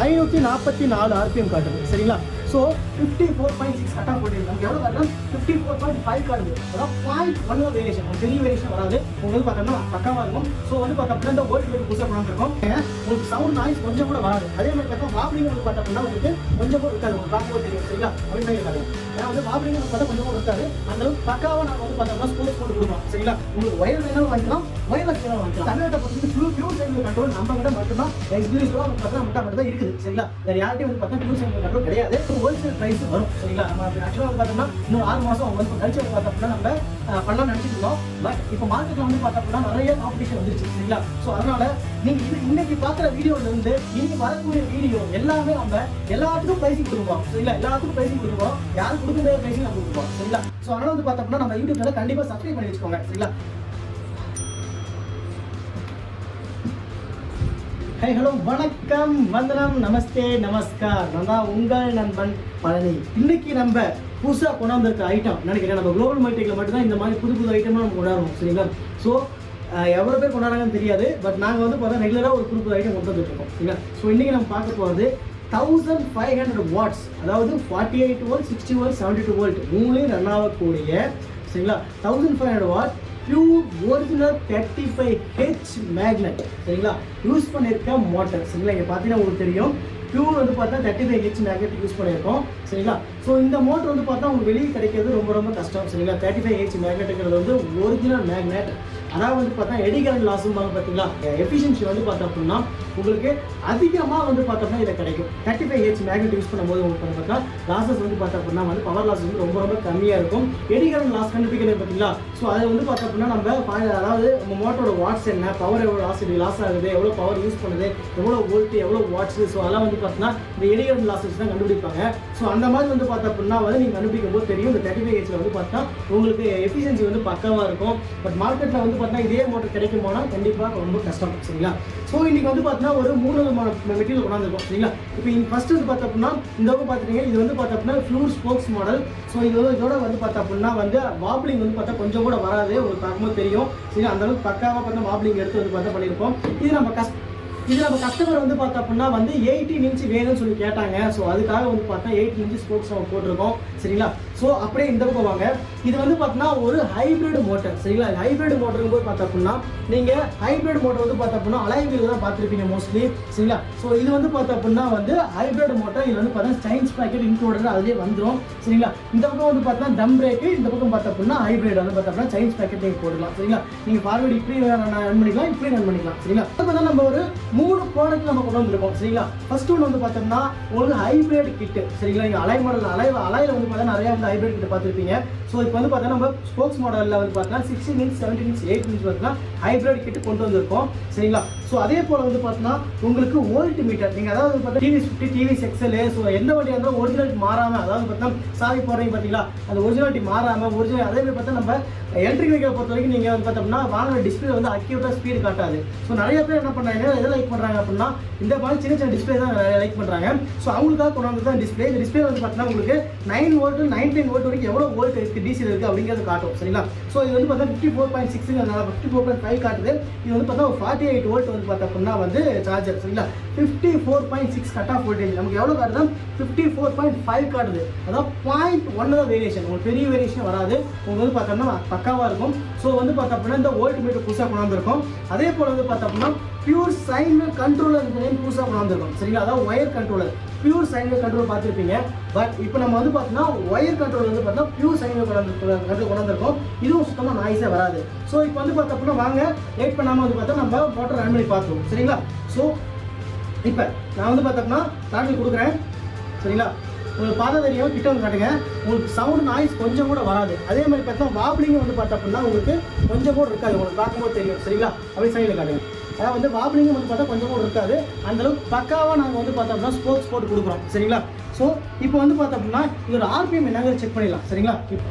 544 RPM காட்டுது சரிங்களா. So 54.6 cut off போட்டு நமக்கு எவ்வளோ காட்டுறோம் 54.5 காட்டுது. அதான் 0.1 வேரியேஷன், பெரிய வேரியேஷன் வராது. உங்களுக்கு பார்த்தோம்னா பக்காவாக இருக்கும். ஸோ வந்து பார்த்தோம்னா இந்த வோல்ட் மீட்டர் புதுசாக கொண்டாந்துருக்கும். உங்களுக்கு சவுண்ட் நாய்ஸ் கொஞ்சம் கூட வராது. அதே மாதிரி பார்த்தா வாப்ளிங் உங்களுக்கு பார்த்தோம்னா உங்களுக்கு கொஞ்சம் கூட இருக்காது. உங்களுக்கு பார்க்கும்போது தெரியும் சரிங்களா. அப்படின்னு இருக்காது. ஏன்னா வந்து வாப்ளிங் உங்களுக்கு பார்த்தா கொஞ்சம் கூட இருக்காது. அந்த அளவுக்கு பக்காவாக நாங்கள் வந்து பார்த்தோம்னா ஸ்போர்ட்ஸ் போட்டு கொடுப்போம் சரிங்களா. உங்களுக்கு ஒயர் வேணாலும் வாங்கிக்கலாம், ஒயர்லெஸ் வேணாலும் வாங்கிக்கலாம். தமிழ்நாட்டை பொறுத்து பியூர் சைக்கிள் கண்ட்ரோல் நம்ம கிட்ட மட்டும்தான் எக்ஸ்பீரியன்ஸ்லாம் வந்து பார்த்தா மட்டும் தான் இருக்குது சரிங்களா. வேறு யார்ட்டையும் வந்து பார்த்தா பியூர் சைக்கிள் கண்ட்ரோல் கிடையாது. ஹோல்சேல் பிரைஸ் வரும் சரிங்களா. நம்ம ஆக்சுவலாக வந்து பார்த்தோம்னா இன்னும் 6 மாதம் வந்து கழிச்சு வந்து பார்த்தோம்னா நம்ம பண்ணலாம் நினச்சிட்டு இருந்தோம். பட் இப்போ மார்க்கெட்டில் வந்து பார்த்தோம்னா நிறைய காம்படிஷன் வந்துருச்சு சரிங்களா. ஸோ அதனால நீங்கள் இன்னைக்கு பார்க்குற வீடியோலேருந்து இன்னைக்கு வரக்கூடிய வீடியோ எல்லாமே நம்ம எல்லாத்துக்கும் ப்ரைஸிங் கொடுப்போம் சரிங்களா. எல்லாத்துக்கும் ப்ரைஸிங் கொடுப்போம். யாரும் கொடுக்க முடியாத ப்ரைஸிங் நம்ம கொடுப்போம் சரிங்களா. ஸோ அதனால வந்து பார்த்தோம்னா நம்ம யூடியூப் சேனல் கண்டிப்பாக சப்ஸ்கிரைப் பண்ணி வச்சுக்கோங்க சரிங்களா. ஹை ஹலோ வணக்கம் வந்தனம் நமஸ்தே நமஸ்கார். நான் தான் உங்கள் நண்பன் பழனி. இன்னைக்கு நம்ம புதுசாக கொண்டாந்துருக்க ஐட்டம் நினைக்கிறேன். நம்ம குளோபல் மல்டிக்கில் மட்டும்தான் இந்த மாதிரி புது புது ஐட்டம்லாம் நம்ம கொண்டாடுறோம் சரிங்களா. ஸோ எவ்வளோ பேர் கொண்டாடுறாங்கன்னு தெரியாது. பட் நாங்கள் வந்து பார்த்தா ரெகுலராக ஒரு புது புது ஐட்டம் கொண்டு வந்துருக்கோம் சரிங்களா. ஸோ இன்றைக்கி நம்ம பார்க்க போகிறது 1500 வாட்ஸ், அதாவது 48 வோல்ட், 60 வோல்ட், 72 வோல்ட் மூணுலேயும் ரன் ஆகக்கூடிய சரிங்களா 1500 what pure original 35H magnet சரிங்களா யூஸ் பண்ணியிருக்க மோட்டர் சரிங்களா. இங்கே பார்த்தீங்கன்னா உங்களுக்கு தெரியும் பியூர் வந்து பார்த்தா 35H மேக்னெட் யூஸ் பண்ணியிருக்கோம் சரிங்களா. ஸோ இந்த மோட்டர் வந்து பார்த்தா உங்களுக்கு வெளியே கிடைக்கிறது ரொம்ப ரொம்ப கஷ்டம் சரிங்களா. 35H மேக்னெட்டுங்கிறது வந்து ஒரிஜினல் மேக்னெட். அதாவது வந்து பார்த்தா எடி கரண்ட் லாஸும் பார்த்தீங்களா எஃபிஷியன்சி வந்து பார்த்தோம் அப்படின்னா உங்களுக்கு அதிகமாக வந்து பார்த்தோம்னா இதை கிடைக்கும். 35H மேக்னெட் யூஸ் பண்ணும்போது உங்களுக்கு வந்து பார்த்தா லாஸஸ் வந்து பார்த்தோம் அப்படின்னா வந்து பவர் லாஸ் வந்து ரொம்ப ரொம்ப கம்மியாக இருக்கும். எடி கரண்ட் லாஸ் கண்டுபிடிக்கிறது பார்த்தீங்களா. ஸோ அதை வந்து பார்த்தோம் அப்படின்னா நம்ம அதாவது நம்ம மோட்டரோட வாட்ஸ் என்ன, பவர் எவ்வளோ லாஸ் ஆகுது, எவ்வளோ பவர் யூஸ் பண்ணுது, எவ்வளோ வோல்ட், எவ்வளோ வாட்ஸ், ஸோ அதெல்லாம் வந்து பார்த்தீங்கன்னா இந்த எடி கரண்ட் லாஸஸ் தான் கண்டுபிடிப்பாங்க. ஸோ அந்த மாதிரி வந்து பார்த்தோம் அப்படின்னா வந்து நீங்கள் கண்டுபிடிக்கும் போது தெரியும் இந்த 35Hல வந்து பார்த்தா உங்களுக்கு எஃபிஷியன்சி வந்து பக்காவாக இருக்கும். பட் மார்க்கெட்டில் வந்து பார்த்தா இதே மோட்டர் கிடைக்கும் போனால் கண்டிப்பாக ரொம்ப கஷ்டம் சரிங்களா. ஸோ இன்னைக்கு வந்து பார்த்தீங்கன்னா ஒரு 3 விதமான மெட்டீரியல் கொண்டாந்துருக்கோம் சரிங்களா. இப்போ ஃபர்ஸ்ட் வந்து பார்த்தோம் அப்படின்னா இந்த பக்கம் பார்த்துட்டீங்க, இது வந்து பார்த்தோம் அப்படின்னா ஃப்ளூர் ஸ்போக்ஸ் மாடல். ஸோ இதோட வந்து பார்த்தோம் அப்படின்னா வந்து வாப்ளிங் வந்து பார்த்தா கொஞ்சம் கூட வராது. உங்களுக்கு பார்க்கும்போது தெரியும் சரிங்களா. அந்த அளவுக்கு பக்காவாக பார்த்தா வாப்ளிங் எடுத்து வந்து பார்த்தா பண்ணியிருக்கோம். இது நம்ம கஸ்டமர் வந்து பார்த்தோம் அப்படின்னா வந்து 18 இன்ச் வேணும்னு சொல்லி கேட்டாங்க. ஸோ அதுக்காக வந்து பார்த்தா 18 இன்ச் ஸ்போக்ஸ் நம்ம போட்டிருக்கோம் சரிங்களா. ஸோ அப்படியே இந்த பக்கம் வாங்க. இது வந்து பார்த்தீங்கன்னா ஒரு ஹைப்ரிட் மோட்டர் சரிங்களா. ஹைப்ரிட் மோட்டருங்க போது பார்த்தோம் அப்படின்னா நீங்கள் ஹைப்ரிட் மோட்டர் வந்து பார்த்தோம் அப்படின்னா அலைவில் தான் பார்த்துருப்பீங்க மோஸ்ட்லி சரிங்களா. ஸோ இது வந்து பார்த்தோம் அப்படின்னா வந்து ஹைப்ரிட் மோட்டர். இது வந்து பார்த்தீங்கன்னா சைன்ஸ் பேக்கெட் இன்க்ளூடட் அதிலே வந்துடும் சரிங்களா. இந்த பக்கம் வந்து பார்த்தீங்கன்னா தம் பிரேக்கு, இந்த பக்கம் பார்த்தோம் அப்படின்னா ஹைப்ரிட் வந்து பார்த்தோம் அப்படின்னா சைன்ஸ் பேக்கெட் நீங்கள் போடலாம் சரிங்களா. நீங்கள் ஃபார்வர்டு இப்படி ரன் பண்ணிக்கலாம், இப்படி ரன் பண்ணிக்கலாம் சரிங்களா. இப்போ நம்ம ஒரு 3 ப்ராடக்ட் நம்ம கொண்டு வந்துருக்கோம் சரிங்களா. ஃபர்ஸ்ட் ஒன்று வந்து பார்த்தோம்னா உங்களுக்கு ஹைப்ரிட் கிட் சரிங்களா. நீங்கள் அலை மாடல் அலையில் வந்து பார்த்தா நிறையா வந்து ஹைப்ரிட் கிட்ட பார்த்துருப்பீங்க. ஸோ இப்போ வந்து பார்த்தா நம்ம ஸ்போக்ஸ் மாடலில் வந்து பார்த்தா 16 இன்ச், 17 இன்ச், 8 இன்ச் பார்த்தீங்கன்னா ஹைப்ரிட் கிட் கொண்டு வந்திருக்கோம் சரிங்களா. ஸோ அதே போல் வந்து பார்த்தீங்கன்னா உங்களுக்கு வோல்ட் மீட்டர், நீங்கள் அதாவது பார்த்தா TV50, TV எக்ஸல், ஸோ எந்த வண்டியாக இருந்தாலும் ஒரிஜினாலிட்டி மாறாமல், அதாவது பார்த்தா சாவி போடுறீங்க பார்த்தீங்களா அந்த ஒரிஜினாலிட்டி மாறாமல் ஒரிஜினல். அதே மாதிரி பார்த்தா நம்ம எலக்ட்ரிக் வெஹிக்கல் பொறுத்த வரைக்கும் நீங்கள் வந்து பார்த்தோம்னா வாங்கின டிஸ்பிளே வந்து அக்யூரேட்டாக ஸ்பீடு காட்டாது. ஸோ நிறைய பேர் என்ன பண்ணுறாங்க, எதை லைக் பண்ணுறாங்க அப்படின்னா இந்த மாதிரி சின்ன சின்ன டிஸ்பிளே தான் லைக் பண்ணுறாங்க. ஸோ அவங்களுக்காக கொண்டு வந்து தான் டிஸ்பிளே. இந்த டிஸ்பிளே வந்து பார்த்தீங்கன்னா உங்களுக்கு 9 வோல்ட் 19 வோல்ட் வரைக்கும் எவ்வளோ வோல்ட் இருக்குது, டிசியில் இருக்குது அப்படிங்கிறது காட்டும் சரிங்களா. ஸோ இது வந்து பார்த்தா 54.6 54.5 காட்டுது. இது வந்து பார்த்தா 48 வோல்ட் வந்து பார்த்தா அப்படின்னா வந்து சார்ஜர் சரிங்களா. 54.6 கட் ஆஃப் வோல்டேஜ் நமக்கு எவ்வளோ காட்டுது, 54.5 காட்டுது. அதாவது 0.1 தான் வேரியேஷன், உங்களுக்கு பெரிய வேரியேஷன் வராது. உங்களுக்கு வந்து பார்த்தோம்னா பக்காவாக இருக்கும். ஸோ வந்து பார்த்தா அப்படின்னா இந்த வோல்ட் மீட்டர் புதுசாக கொண்டாந்துருக்கோம். அதே போல் வந்து பார்த்தா அப்படின்னா பியூர் சைன் கண்ட்ரோலர் புதுசாக கொண்டாந்துருக்கோம் சரிங்களா. அதாவது wire controller, pure sign control பார்த்துருப்பீங்க. பட் இப்போ நம்ம வந்து பார்த்தோம்னா ஒயர் கண்ட்ரோல் வந்து பார்த்தா பியூர் சைன் கொண்டாந்துருக்கோம். இதுவும் சுத்தமாக நாய்ஸே வராது. ஸோ இப்போ வந்து பார்த்தா அப்படின்னா வாங்க லேட் பண்ணாமல் வந்து பார்த்தா நம்ம மோட்டர் ரன் பண்ணி பார்த்துருவோம் சரிங்களா. ஸோ இப்போ நான் வந்து பார்த்தோம்னா டாட்டில் கொடுக்குறேன் சரிங்களா. உங்களுக்கு பார்த்தா தெரியும், கிட்ட வந்து காட்டுங்க. உங்களுக்கு சவுண்ட் நாய்ஸ் கொஞ்சம் கூட வராது. அதே மாதிரி பார்த்தா வாப்ளிங் வந்து பார்த்தா அப்படின்னா உங்களுக்கு கொஞ்சம் கூட இருக்காது. உங்களுக்கு பார்க்கும்போது தெரியும் சரிங்களா. அப்படியே சைடில் காட்டுங்க. அதாவது வந்து வாப்ளிங் வந்து பார்த்தா கொஞ்சம் கூட இருக்காது. அந்தளவுக்கு பக்காவாக நாங்கள் வந்து பார்த்தோம் அப்படின்னா ஸ்போர்ட்ஸ் போட்டு கொடுக்குறோம் சரிங்களா. ஸோ இப்போ வந்து பார்த்தோம் அப்படின்னா இதோட ஆர்பிஎம் என்னங்க செக் பண்ணிடலாம் சரிங்களா.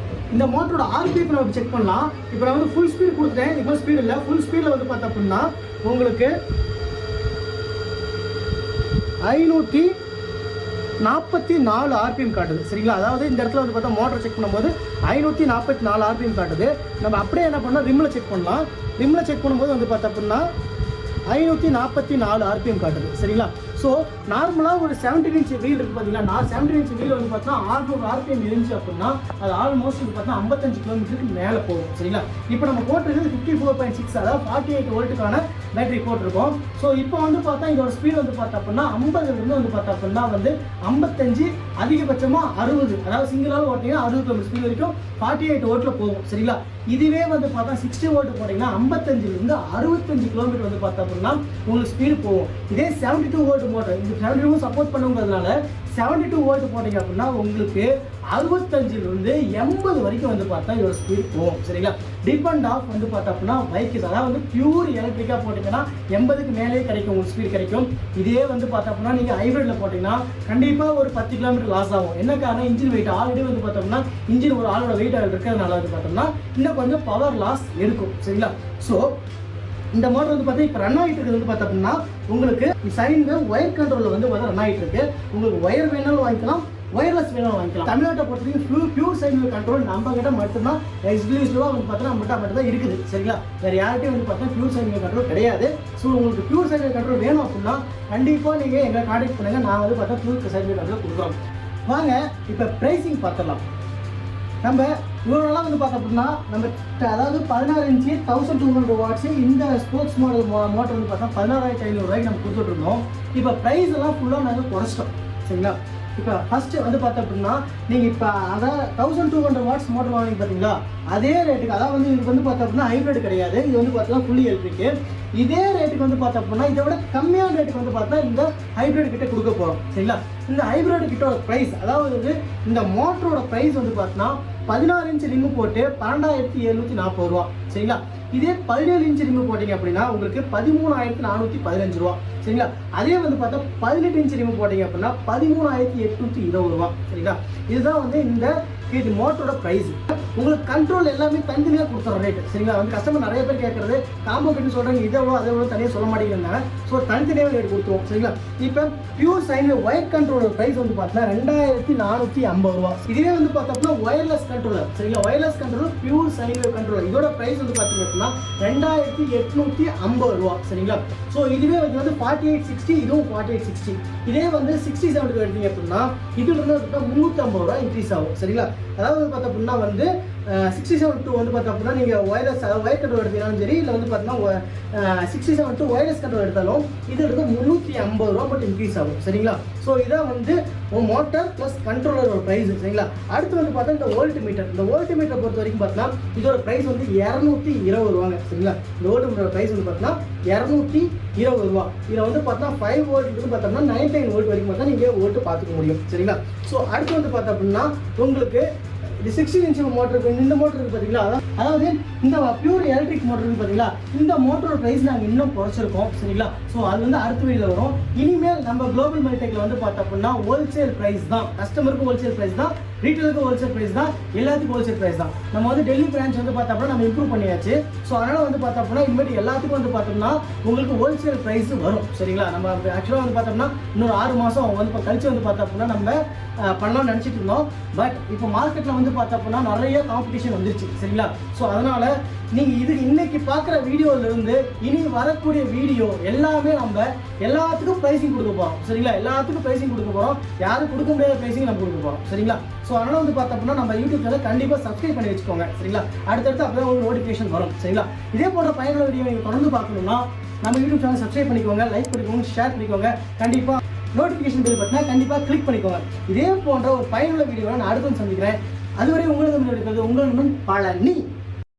இந்த மோட்டரோட ஆர்பிஎம் நம்ம செக் பண்ணலாம். இப்போ நான் வந்து ஃபுல் ஸ்பீட் கொடுத்துட்டேன். இப்போ ஸ்பீட் இல்லை, ஃபுல் ஸ்பீடில் வந்து பார்த்தோம் அப்படின்னா உங்களுக்கு 544 ஆர்பிஎம் காட்டுது சரிங்களா. அதாவது இந்த இடத்துல வந்து பார்த்தா மோட்டர் செக் பண்ணும்போது 544 ஆர்பிஎம் காட்டுது. நம்ம அப்படியே என்ன பண்ணால் ரிம்மில் செக் பண்ணலாம். ரிம்மில் செக் பண்ணும்போது வந்து பார்த்தா அப்படின்னா 544 ஆர்பிஎம் காட்டுது சரிங்களா. ஸோ நார்மலாக ஒரு 17 இன்ச் வீல் இருக்குது பார்த்தீங்களா, நான் 17 இன்ச் வீல் வந்து பார்த்தீங்கன்னா 600 RPM இருந்துச்சு அப்படின்னா அது ஆல்மோஸ்ட் வந்து பார்த்தீங்கன்னா 55 கிலோமீட்டருக்கு மேலே போகும். சரிங்களா, இப்போ நம்ம போட்டிருக்கிறது 54.6, அதாவது 48 வோல்ட்டுக்கான பேட்டரி போட்டிருக்கோம். ஸோ இப்போ வந்து பார்த்தா இதோட ஸ்பீட் வந்து பார்த்தா அப்படின்னா 50லேருந்து வந்து பார்த்தா அப்படின்னா வந்து 55, அதிகபட்சமாக 60, அதாவது சிங்கிளாக ஓட்டிங்கன்னா 60 கிலோமீட்டர் ஸ்பீட் வரைக்கும் 48 வோல்ட்டில் போகும். சரிங்களா, இதுவே வந்து பார்த்தா 60 வோல்ட் போட்டிங்கன்னா 55லேருந்து 65 கிலோமீட்டர் வந்து பார்த்தா அப்படின்னா உங்களுக்கு ஸ்பீடு போகும். இதே 72 வோல்ட் மோட்டர், இந்த 72 சப்போர்ட் பண்ணுங்கிறதுனால 72 வோல்ட் போட்டிங்க அப்படின்னா உங்களுக்கு 65லேருந்து 80 வரைக்கும் வந்து பார்த்தா இதோட ஸ்பீடு போகும். சரிங்களா, டிபெண்ட் ஆஃப் வந்து பார்த்தா அப்படின்னா பைக்கு, அதாவது வந்து பியூர் எலக்ட்ரிக்காக போட்டிங்கன்னா 80க்கு மேலே கிடைக்கும், உங்களுக்கு ஸ்பீடு கிடைக்கும். இதே வந்து பார்த்தா அப்படின்னா நீங்கள் ஹைப்ரிட்டில் போட்டிங்கன்னா கண்டிப்பாக ஒரு 10 கிலோமீட்டர் லாஸ் ஆகும். என்ன காரணம், இன்ஜின் வெயிட் ஆல்ரெடி வந்து பார்த்தோம்னா இன்ஜின் ஒரு ஆளோட வெயிட் இருக்கிறதுனால வந்து பார்த்தோம்னா இன்னும் கொஞ்சம் பவர் லாஸ் இருக்கும். சரிங்களா, ஸோ இந்த மோட்டர் வந்து பார்த்தீங்கன்னா இப்போ ரன் ஆகிட்டு இருக்குது வந்து பார்த்தோம்னா உங்களுக்கு சைன் வேவ் ஒயர் கண்ட்ரோலில் வந்து ரன் ஆகிட்டு இருக்கு. உங்களுக்கு ஒயர் வேணாலும் வாங்கிக்கலாம், ஒயர்லெஸ் வேணாலும் வாங்கிக்கலாம். தமிழ்நாட்டை பொறுத்தவரைக்கும் பியூர் சைன் வேவ் கண்ட்ரோல் நம்ம கிட்ட மட்டும்தான் எக்ஸ்க்ளூசிவாக வந்து பார்த்தீங்கன்னா நம்மகிட்ட மட்டும் தான் இருக்குது. சரிங்களா, வேறு யார்கிட்டையும் வந்து பார்த்தீங்கன்னா பியூர் சைன் வேவ் கண்ட்ரோல் கிடையாது. ஸோ உங்களுக்கு பியூர் சைன் வேவ் கண்ட்ரோல் வேணும் அப்படின்னா கண்டிப்பாக நீங்கள் எங்களை கான்டாக்ட் பண்ணுங்கள், நான் வந்து பார்த்தா பியூர் சைன் வேவ் கண்ட்ரோல் கொடுக்குறோம். வாங்க இப்போ ப்ரைஸிங் பார்த்துடலாம். நம்ம இவ்வளோ நாளாக வந்து பார்த்தோம் அப்படின்னா நம்ம அதாவது 16 இன்ச்சு 1200 வாட்ஸு இந்த ஸ்போர்ட்ஸ் மாடல் மோட்டர் வந்து பார்த்தா 16,500 ரூபாய்க்கு நம்ம கொடுத்துட்ருந்தோம். இப்போ ப்ரைஸ் எல்லாம் ஃபுல்லாக நாங்கள் குறைச்சிட்டோம். சரிங்களா, இப்போ ஃபஸ்ட்டு வந்து பார்த்தோம் அப்படின்னா நீங்கள் இப்போ அதாவது 1200 வாட்ஸ் மோட்டர் வாங்கி பார்த்தீங்களா அதே ரேட்டுக்கு, அதாவது வந்து இதுக்கு வந்து பார்த்தோம் அப்படின்னா ஹைப்ரிட் கிடையாது, இது வந்து பார்த்தோம்னா ஃபுல்லி எலக்ட்ரிக்கு. இதே ரேட்டுக்கு வந்து பார்த்தோம் அப்படின்னா இதை விட கம்மியான ரேட்டுக்கு வந்து பார்த்தா இந்த ஹைப்ரிட் கிட்ட கொடுக்க போகிறோம். சரிங்களா, இந்த ஹைப்ரிட் கிட்டோட ப்ரைஸ், அதாவது இந்த மோட்டரோட ப்ரைஸ் வந்து பார்த்தோன்னா 16 இன்ச் ரிங்கு போட்டு 12,740 ரூபா. சரிங்களா, இதே 17 இன்ச் ரிங்கு போட்டிங்க அப்படின்னா உங்களுக்கு 13,415 ரூபா. சரிங்களா, அதே வந்து பார்த்தா 18 இன்ச் ரிங்கு போட்டிங்க அப்படின்னா 13,820 ரூபா. சரிங்களா, இதுதான் வந்து இந்த இது மோட்டரோட ப்ரைஸ். உங்களுக்கு கண்ட்ரோல் எல்லாமே தனித்தனியாக கொடுத்துற ரேட். சரிங்களா, வந்து கஸ்டமர் நிறைய பேர் கேட்குறது காம்போ கிட்ட சொல்கிறாங்க, இதை எவ்வளோ அதை எவ்வளோ தனியாக சொல்ல மாட்டேங்கிறாங்க. ஸோ தனித்தனியாக ரேட் கொடுத்துருவோம். சரிங்களா, இப்போ pure sine wire controller price வந்து பார்த்தீங்கன்னா 2,450 ரூபா. இதுவே வந்து பார்த்தோம்னா ஒயர்லெஸ் கண்ட்ரோலர். சரிங்களா, wireless controller pure sine controller இதோட ப்ரைஸ் வந்து பார்த்தீங்க அப்படின்னா 2,850 ரூபா. சரிங்களா, ஸோ இதுவே வந்து 4860, இதுவும் 4860. இதே வந்து 67 எடுத்தீங்க அப்படின்னா இதுல இருந்து 350 ரூபா இன்க்ரீஸ் ஆகும். சரிங்களா, அதாவது பார்த்தோம் அப்படின்னா வந்து 67 வந்து பார்த்தோம் அப்படின்னா நீங்கள் ஒயர்லெஸ் ஒயர் கண்ட்ரோல் எடுத்தீங்கன்னாலும் சரி, இல்லை வந்து பார்த்தீங்கன்னா 67 ஒயர்லெஸ் கண்ட்ரோல் எடுத்தாலும் இது வந்து 350 ரூபா மட்டும் இன்க்ரீஸ் ஆகும். சரிங்களா, ஸோ இதான் வந்து மோட்டர் ப்ளஸ் கண்ட்ரோலரோட ப்ரைஸ். சரிங்களா, அடுத்து வந்து பார்த்தா இந்த வோல்ட் மீட்டர். இந்த வோல்ட் மீட்டர் பொறுத்த வரைக்கும் பார்த்தீங்கன்னா இதோட ப்ரைஸ் வந்து 220 ரூபாங்க. சரிங்களா, இந்த வோல்ட் மீட்டர் ப்ரைஸ் வந்து பார்த்தீங்கன்னா 220 ரூபா. இதில் வந்து பார்த்தீங்கன்னா 5 வோல்ட் பார்த்தோம்னா 99 வோல்ட் வரைக்கும் பார்த்தா நீங்கள் வோல்ட்டு பார்த்துக்க முடியும். சரிங்களா, ஸோ அடுத்து வந்து பார்த்தோம் அப்படின்னா உங்களுக்கு இது 16 இன்ச் மோட்டருக்கு இந்த மோட்டர் இருக்குது பார்த்தீங்களா, அதாவது இந்த பியூர் எலக்ட்ரிக் மோட்டர் இருக்குது பார்த்தீங்களா, இந்த மோட்டரோட ப்ரைஸ் நாங்கள் இன்னும் குறைச்சிருக்கோம். சரிங்களா, ஸோ அது வந்து அடுத்த வீடியோவில் வரும். இனிமேல் நம்ம குளோபல் மைடெக்கில் வந்து பார்த்தோம் அப்படின்னா ஹோல்சேல் ப்ரைஸ் தான், கஸ்டமருக்கு ஹோல்சேல் ப்ரைஸ் தான், ரீட்டெயிலுக்கு ஹோல்சேல் ப்ரைஸ் தான், எல்லாத்துக்கும் ஹோல்சேல் ப்ரைஸ் தான். நம்ம வந்து டெல்லி பிரான்ச் வந்து பார்த்தோம் அப்படின்னா நம்ம இம்ப்ரூவ் பண்ணியாச்சு. ஸோ அதனால் வந்து பார்த்தோம் அப்படின்னா இனிமேல் எல்லாத்துக்கும் வந்து பார்த்தோம்னா உங்களுக்கு ஹோல்சேல் ப்ரைஸ் வரும். சரிங்களா, நம்ம ஆக்சுவலாக வந்து பார்த்தோம்னா இன்னொரு 6 மாதம் வந்து இப்போ கழிச்சு வந்து பார்த்தோம் அப்படின்னா நம்ம பண்ணலாம்னு நினச்சிட்டு இருந்தோம். பட் இப்போ மார்க்கெட்டில் வந்து பார்த்தோம் அப்படின்னா நிறைய காம்படிஷன் வந்துருச்சு. சரிங்களா, ஸோ அதனால் நீங்கள் இது இன்னைக்கு பார்க்குற வீடியோவிலேருந்து இனி வரக்கூடிய வீடியோ எல்லாமே நம்ம எல்லாத்துக்கும் ப்ரைஸிங் கொடுக்க போகிறோம். சரிங்களா, எல்லாத்துக்கும் ப்ரைஸிங் கொடுக்க போகிறோம். யாரும் கொடுக்க முடியாத ப்ரைஸிங் நம்ம கொடுக்க போகிறோம். சரிங்களா, ஸோ அதனால் வந்து பார்த்தோம் அப்படின்னா நம்ம யூடியூப் சேனல் கண்டிப்பாக சப்ஸ்கிரைப் பண்ணி வச்சுக்கோங்க. சரிங்களா, அடுத்தடுத்து அப்போ தான் உங்களுக்கு நோட்டிஃபிகேஷன் வரும். சரிங்களா, இதே போன்ற பயனுள்ள வீடியோ நீங்கள் தொடர்ந்து பார்க்கணும்னா நம்ம யூடியூப் சேனல் சப்ஸ்கிரைப் பண்ணிக்கோங்க, லைக் பண்ணிக்கோங்க, ஷேர் பண்ணிக்கோங்க, கண்டிப்பாக நோட்டிஃபிகேஷன் பெல் பட்டனை கண்டிப்பாக கிளிக் பண்ணிக்கோங்க. இதே போன்ற ஒரு பயனுள்ள வீடியோவை நான் அடுத்து சந்திக்கிறேன். அதுவரை உங்களிடம் இருக்கிறது உங்கள் நண்பன் பழனி.